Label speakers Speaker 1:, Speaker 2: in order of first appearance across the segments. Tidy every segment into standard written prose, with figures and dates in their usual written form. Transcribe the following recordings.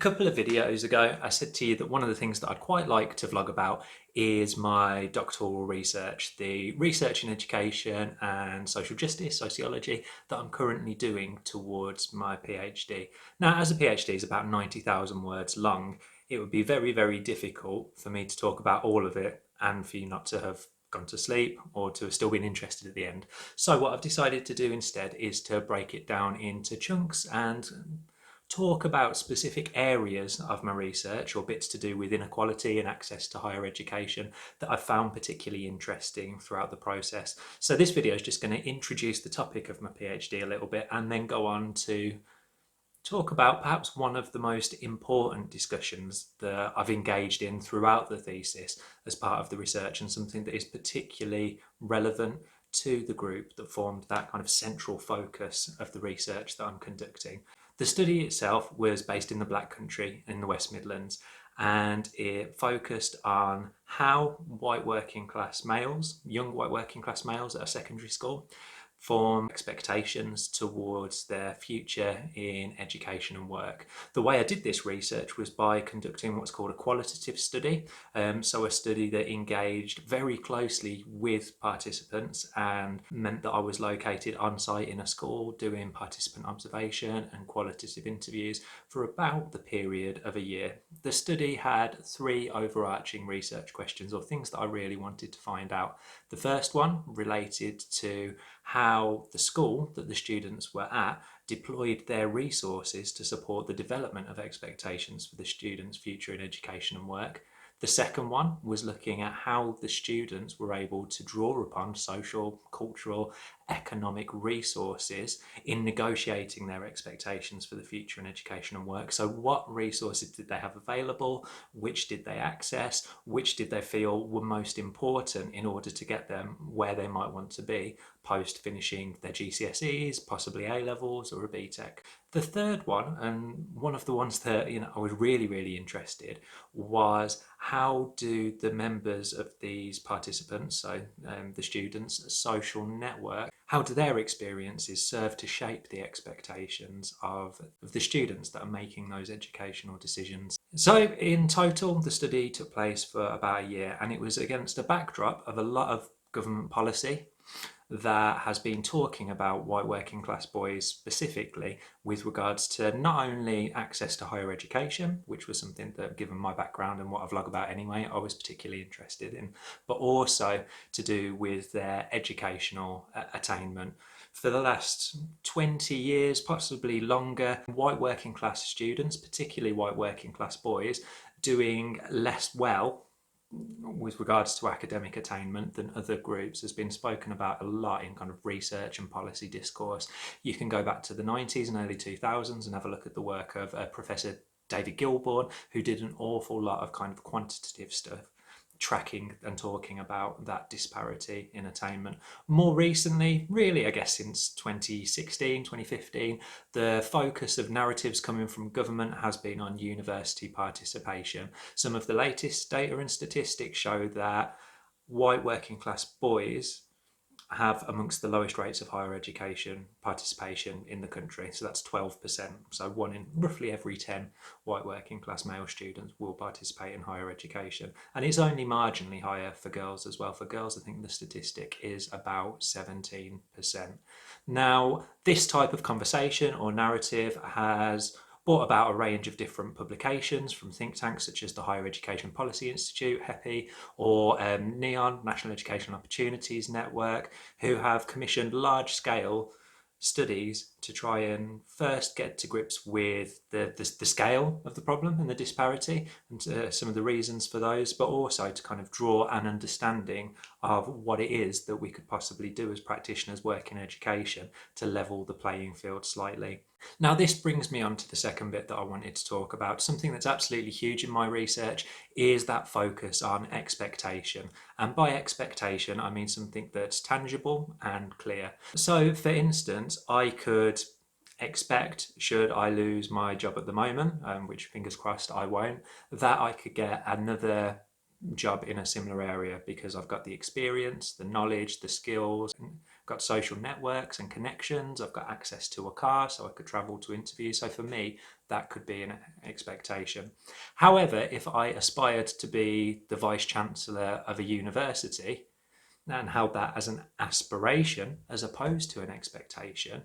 Speaker 1: couple of videos ago, I said to you that one of the things that I'd quite like to vlog about is my doctoral research, the research in education and social justice, sociology, that I'm currently doing towards my PhD. Now, as a PhD is about 90,000 words long, it would be very, very difficult for me to talk about all of it and for you not to have gone to sleep or to have still been interested at the end. So what I've decided to do instead is to break it down into chunks and talk about specific areas of my research or bits to do with inequality and access to higher education that I've found particularly interesting throughout the process. So this video is just going to introduce the topic of my PhD a little bit and then go on to talk about perhaps one of the most important discussions that I've engaged in throughout the thesis as part of the research, and something that is particularly relevant to the group that formed that kind of central focus of the research that I'm conducting. The study itself was based in the Black Country in the West Midlands, and it focused on how white working class males, young white working class males at a secondary school, form expectations towards their future in education and work. The way I did this research was by conducting what's called a qualitative study, so a study that engaged very closely with participants and meant that I was located on site in a school doing participant observation and qualitative interviews for about the period of a year. The study had three overarching research questions, or things that I really wanted to find out. The first one related to how the school that the students were at deployed their resources to support the development of expectations for the students' future in education and work. The second one was looking at how the students were able to draw upon social, cultural, economic resources in negotiating their expectations for the future in education and work. So what resources did they have available? Which did they access? Which did they feel were most important in order to get them where they might want to be post finishing their GCSEs, possibly A-levels or a BTEC? The third one, and one of the ones that I was really interested, was how do the members of these participants, so the students' social network, how do their experiences serve to shape the expectations of the students that are making those educational decisions? So in total, the study took place for about a year, and it was against a backdrop of a lot of government policy that has been talking about white working class boys specifically with regards to not only access to higher education, which was something that, given my background and what I vlog about anyway, I was particularly interested in, but also to do with their educational attainment. For the last 20 years, possibly longer, white working class students, particularly white working class boys, doing less well with regards to academic attainment than other groups has been spoken about a lot in kind of research and policy discourse. You can go back to the 90s and early 2000s and have a look at the work of Professor David Gilbourne, who did an awful lot of kind of quantitative stuff tracking and talking about that disparity in attainment. More recently, really I guess since 2016, 2015, the focus of narratives coming from government has been on university participation. Some of the latest data and statistics show that white working class boys have amongst the lowest rates of higher education participation in the country. So that's 12%. So one in roughly every 10 white working class male students will participate in higher education. And it's only marginally higher for girls as well. For girls, I think the statistic is about 17%. Now, this type of conversation or narrative has brought about a range of different publications from think tanks such as the Higher Education Policy Institute, HEPI, or NEON, National Educational Opportunities Network, who have commissioned large-scale studies to try and first get to grips with the scale of the problem and the disparity and some of the reasons for those, but also to kind of draw an understanding of what it is that we could possibly do as practitioners working in education to level the playing field slightly. Now, this brings me on to the second bit that I wanted to talk about. Something that's absolutely huge in my research is that focus on expectation. And by expectation, I mean something that's tangible and clear. So, for instance, I could expect, should I lose my job at the moment, which fingers crossed I won't, that I could get another job in a similar area because I've got the experience, the knowledge, the skills, I've got social networks and connections. I've got access to a car so I could travel to interviews. So for me, that could be an expectation. However, if I aspired to be the Vice Chancellor of a university and held that as an aspiration as opposed to an expectation,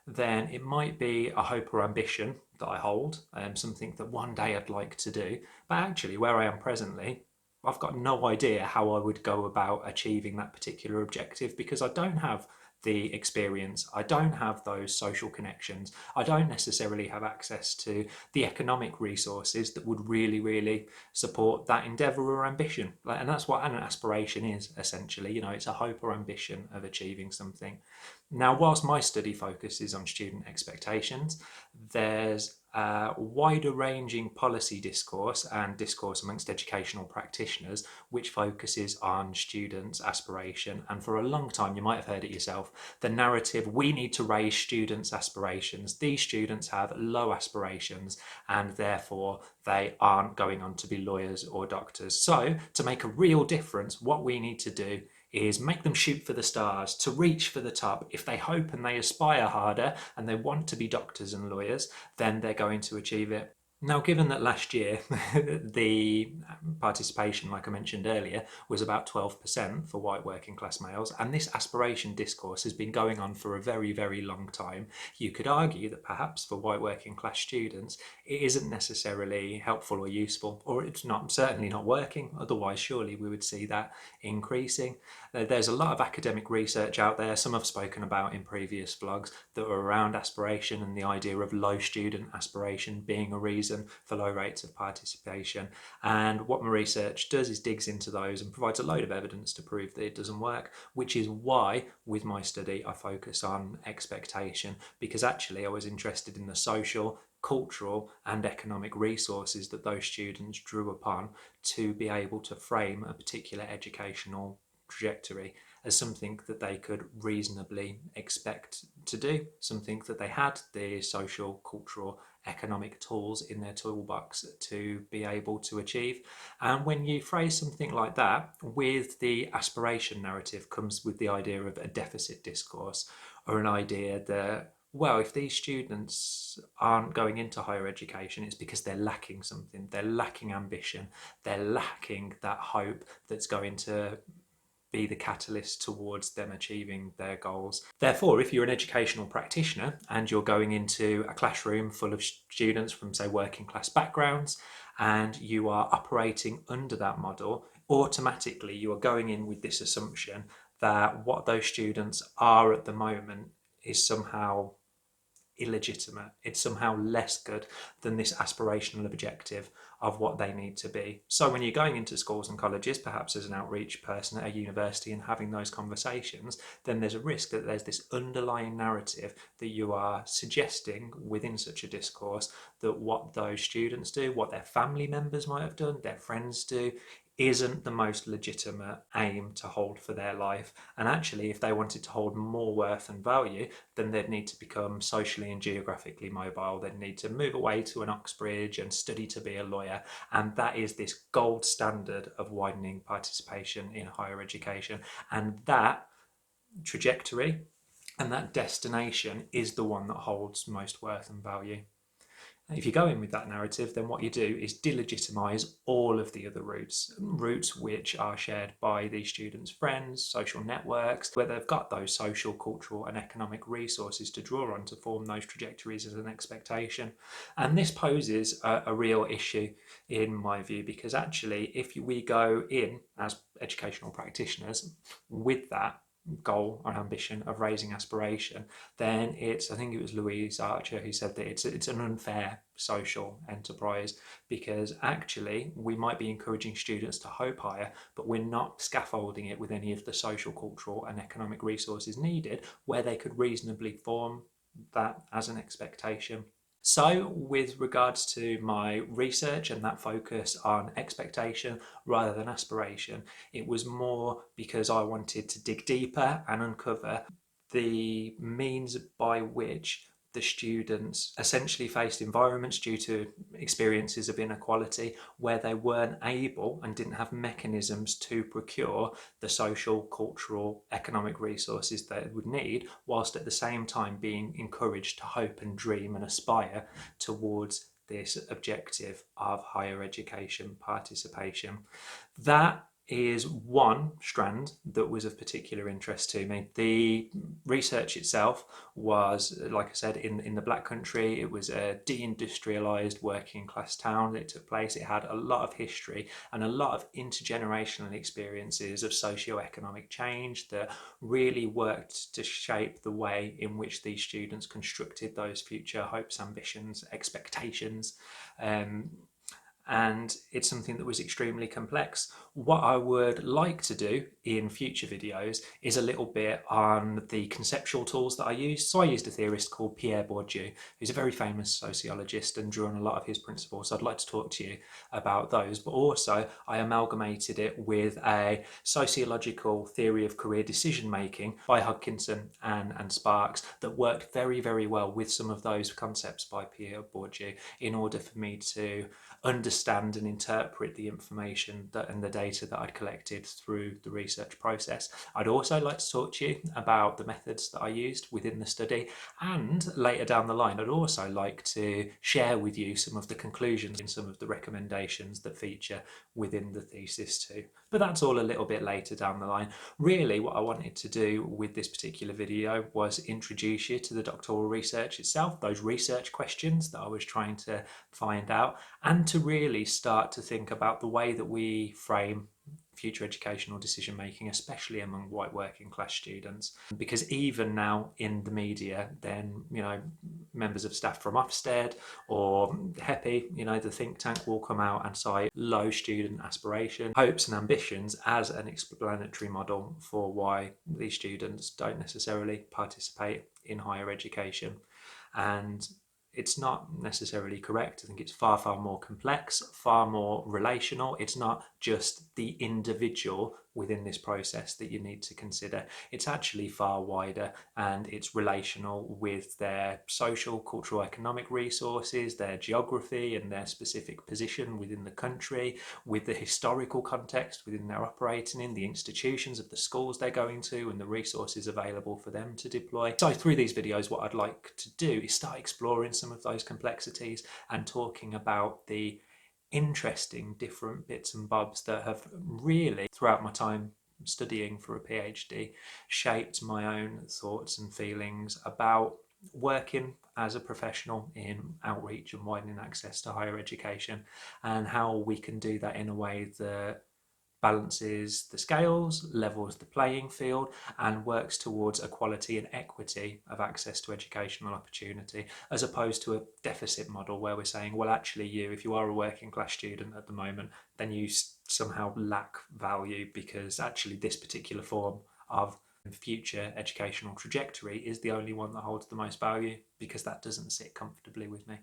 Speaker 1: then it might be a hope or ambition that I hold, something that one day I'd like to do. But actually, where I am presently, I've got no idea how I would go about achieving that particular objective because I don't have the experience, I don't have those social connections, I don't necessarily have access to the economic resources that would really support that endeavour or ambition. And that's what an aspiration is essentially. It's a hope or ambition of achieving something. Now, whilst my study focuses on student expectations, there's a wider ranging policy discourse and discourse amongst educational practitioners which focuses on students' aspiration. And for a long time, you might have heard it yourself, the narrative, we need to raise students' aspirations. These students have low aspirations and therefore they aren't going on to be lawyers or doctors. So to make a real difference, what we need to do is make them shoot for the stars, to reach for the top. If they hope and they aspire harder and they want to be doctors and lawyers, then they're going to achieve it. Now, given that last year the participation, like I mentioned earlier, was about 12% for white working class males, and this aspiration discourse has been going on for a very long time, you could argue that perhaps for white working class students it isn't necessarily helpful or useful, or it's not certainly not working. Otherwise, surely we would see that increasing. There's a lot of academic research out there, some I've spoken about in previous vlogs, that are around aspiration and the idea of low student aspiration being a reason for low rates of participation. And what my research does is digs into those and provides a load of evidence to prove that it doesn't work, which is why with my study I focus on expectation, because actually I was interested in the social, cultural and economic resources that those students drew upon to be able to frame a particular educational trajectory as something that they could reasonably expect to do, something that they had the social, cultural, economic tools in their toolbox to be able to achieve. And when you phrase something like that, with the aspiration narrative comes with the idea of a deficit discourse, or an idea that, well, if these students aren't going into higher education, it's because they're lacking something. They're lacking ambition. They're lacking that hope that's going to be the catalyst towards them achieving their goals. Therefore, if you're an educational practitioner and you're going into a classroom full of students from, say, working class backgrounds, and you are operating under that model, automatically you are going in with this assumption that what those students are at the moment is somehow illegitimate. It's somehow less good than this aspirational objective of what they need to be. So when you're going into schools and colleges, perhaps as an outreach person at a university and having those conversations, then there's a risk that there's this underlying narrative that you are suggesting within such a discourse that what those students do, what their family members might have done, their friends do, isn't the most legitimate aim to hold for their life. And actually, if they wanted to hold more worth and value, then they'd need to become socially and geographically mobile. They'd need to move away to an Oxbridge and study to be a lawyer. And that is this gold standard of widening participation in higher education. And that trajectory and that destination is the one that holds most worth and value. If you go in with that narrative, then what you do is delegitimise all of the other routes which are shared by these students' friends, social networks, where they've got those social, cultural and economic resources to draw on to form those trajectories as an expectation. And this poses a real issue in my view, because actually if we go in as educational practitioners with that goal or ambition of raising aspiration, then it's, I think it was Louise Archer who said that it's an unfair social enterprise, because actually we might be encouraging students to hope higher, but we're not scaffolding it with any of the social, cultural and economic resources needed where they could reasonably form that as an expectation. So with regards to my research and that focus on expectation rather than aspiration, it was more because I wanted to dig deeper and uncover the means by which the students essentially faced environments due to experiences of inequality where they weren't able and didn't have mechanisms to procure the social, cultural, economic resources they would need, whilst at the same time being encouraged to hope and dream and aspire towards this objective of higher education participation. That is one strand that was of particular interest to me. The research itself was, like I said, in the Black Country. It was a deindustrialised working class town that it took place. It had a lot of history and a lot of intergenerational experiences of socio-economic change that really worked to shape the way in which these students constructed those future hopes, ambitions, expectations. And it's something that was extremely complex. What I would like to do in future videos is a little bit on the conceptual tools that I used. So I used a theorist called Pierre Bourdieu, who's a very famous sociologist, and drew on a lot of his principles. So I'd like to talk to you about those, but also I amalgamated it with a sociological theory of career decision making by Hodgkinson and Sparks that worked very, very well with some of those concepts by Pierre Bourdieu in order for me to understand and interpret the information and the data that I'd collected through the research process. I'd also like to talk to you about the methods that I used within the study, and later down the line I'd also like to share with you some of the conclusions and some of the recommendations that feature within the thesis too. But that's all a little bit later down the line. Really what I wanted to do with this particular video was introduce you to the doctoral research itself, those research questions that I was trying to find out, and to really start to think about the way that we frame future educational decision making, especially among white working class students. Because even now in the media, then, you know, members of staff from Ofsted or HEPI, you know, the think tank, will come out and cite low student aspiration, hopes and ambitions as an explanatory model for why these students don't necessarily participate in higher education. And it's not necessarily correct. I think it's far, far more complex, far more relational. It's not just the individual within this process that you need to consider. It's actually far wider, and it's relational with their social, cultural, economic resources, their geography and their specific position within the country, with the historical context within they're operating in, the institutions of the schools they're going to, and the resources available for them to deploy. So through these videos, what I'd like to do is start exploring some of those complexities and talking about the interesting different bits and bobs that have really, throughout my time studying for a PhD, shaped my own thoughts and feelings about working as a professional in outreach and widening access to higher education, and how we can do that in a way that balances the scales, levels the playing field, and works towards equality and equity of access to educational opportunity, as opposed to a deficit model where we're saying, well, actually, if you are a working class student at the moment, then you somehow lack value because actually this particular form of future educational trajectory is the only one that holds the most value, because that doesn't sit comfortably with me.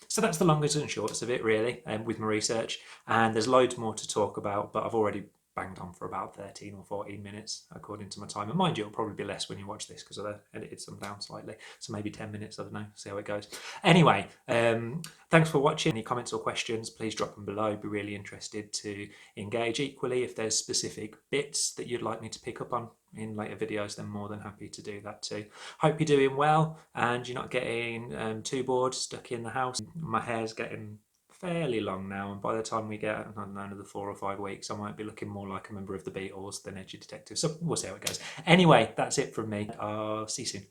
Speaker 1: So that's the longest and shortest of it, really, with my research. And there's loads more to talk about, but I've already banged on for about 13 or 14 minutes according to my time. And mind you, it'll probably be less when you watch this because I've edited some down slightly. So maybe 10 minutes, I don't know, see how it goes. Anyway, thanks for watching. Any comments or questions, please drop them below. I'd be really interested to engage. Equally, if there's specific bits that you'd like me to pick up on in later videos, then more than happy to do that too. Hope you're doing well and you're not getting too bored, stuck in the house. My hair's getting fairly long now, and by the time we get, I don't know, another 4 or 5 weeks, I might be looking more like a member of the Beatles than Edgy Detective. So we'll see how it goes. Anyway, that's it from me. I'll see you soon.